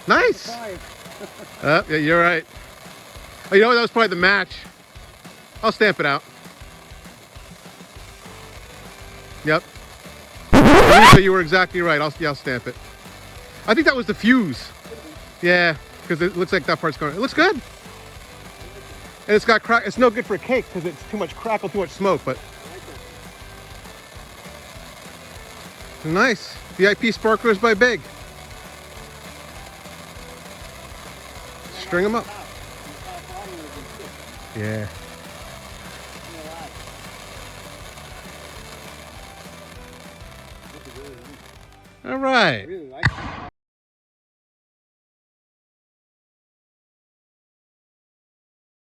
Nice. Yeah, you're right. Oh, you know what? That was probably the match. I'll stamp it out. Yep. Lisa, you were exactly right. I'll stamp it. I think that was the fuse. Yeah, because it looks like that part's going. It looks good. And it's got crack. It's no good for a cake because it's too much crackle, too much smoke. But nice. VIP sparklers by Big. String them up. Yeah. All right.